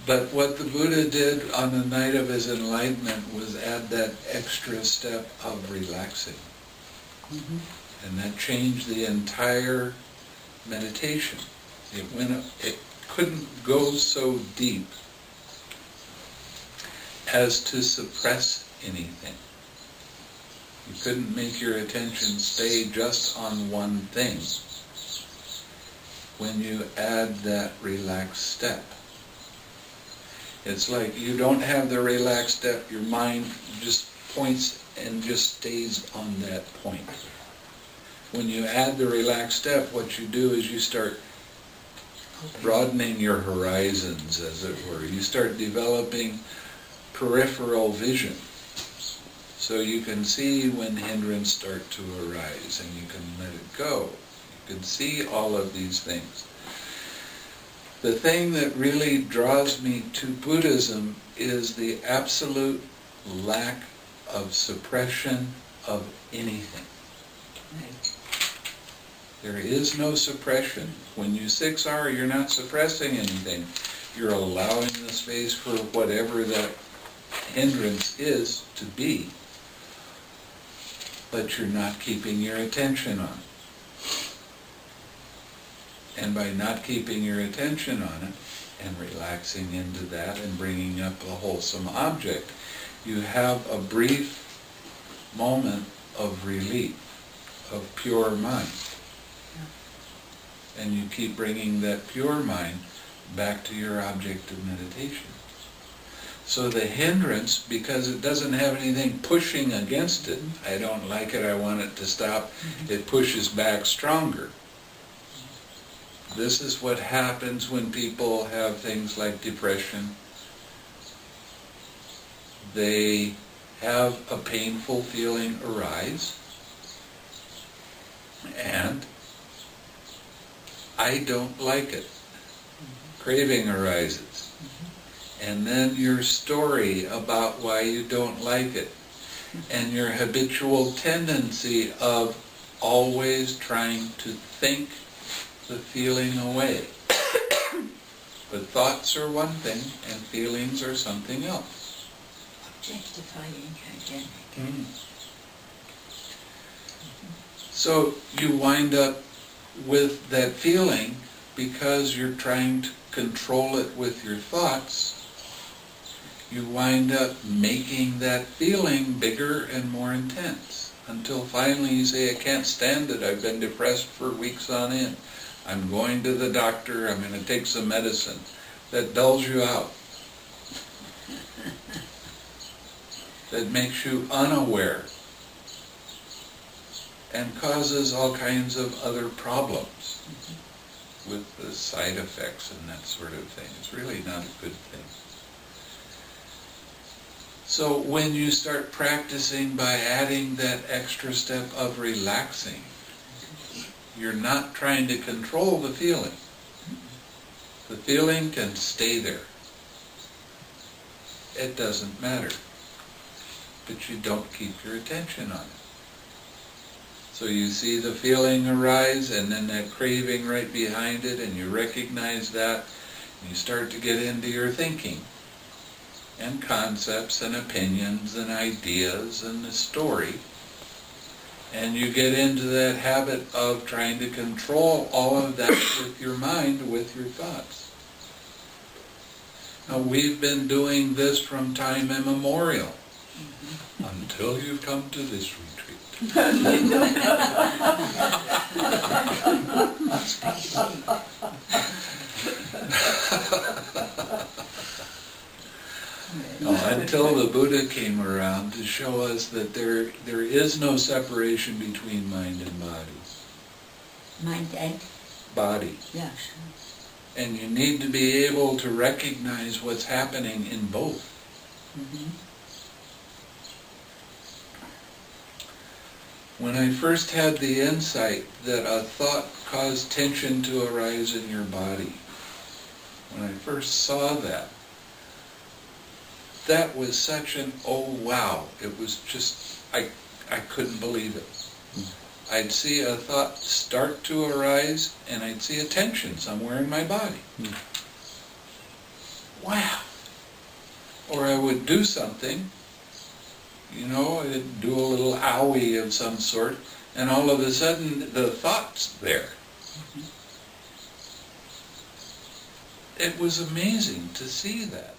But what the Buddha did on the night of his enlightenment was add that extra step of relaxing. And that changed the entire meditation. It couldn't go so deep as to suppress anything. You couldn't make your attention stay just on one thing when you add that relaxed step. It's like you don't have the relaxed step, your mind just points and just stays on that point. When you add the relaxed step, what you do is you start broadening your horizons, as it were. You start developing peripheral vision. So you can see when hindrances start to arise and you can let it go. You can see all of these things. The thing that really draws me to Buddhism is the absolute lack of suppression of anything. There is no suppression. When you 6R, you're not suppressing anything. You're allowing the space for whatever that hindrance is to be. But you're not keeping your attention on it. And by not keeping your attention on it, and relaxing into that and bringing up a wholesome object, you have a brief moment of relief, of pure mind. And you keep bringing that pure mind back to your object of meditation. So the hindrance, because it doesn't have anything pushing against it, I don't like it, I want it to stop, it pushes back stronger. This is what happens when people have things like depression. They have a painful feeling arise, and I don't like it. Craving arises. And then your story about why you don't like it, and your habitual tendency of always trying to think the feeling away. But thoughts are one thing, and feelings are something else. Objectifying hygienic. So you wind up with that feeling because you're trying to control it with your thoughts. You wind up making that feeling bigger and more intense until finally you say, I can't stand it, I've been depressed for weeks on end. I'm going to the doctor, I'm going to take some medicine. That dulls you out. That makes you unaware and causes all kinds of other problems with the side effects and that sort of thing. It's really not a good thing. So when you start practicing by adding that extra step of relaxing, you're not trying to control the feeling. The feeling can stay there. It doesn't matter. But you don't keep your attention on it. So you see the feeling arise and then that craving right behind it, and you recognize that, and you start to get into your thinking and concepts and opinions and ideas and the story. And you get into that habit of trying to control all of that with your mind, with your thoughts. Now we've been doing this from time immemorial, until you come to this retreat. Until the Buddha came around to show us that there is no separation between mind and body. Mind and? Body. Yeah, sure. And you need to be able to recognize what's happening in both. When I first had the insight that a thought caused tension to arise in your body, when I first saw that, that was such an oh wow. It was just, I couldn't believe it. I'd see a thought start to arise and I'd see a tension somewhere in my body. wow. Or I would do something, you know, I'd do a little owie of some sort, and all of a sudden the thought's there. It was amazing to see that.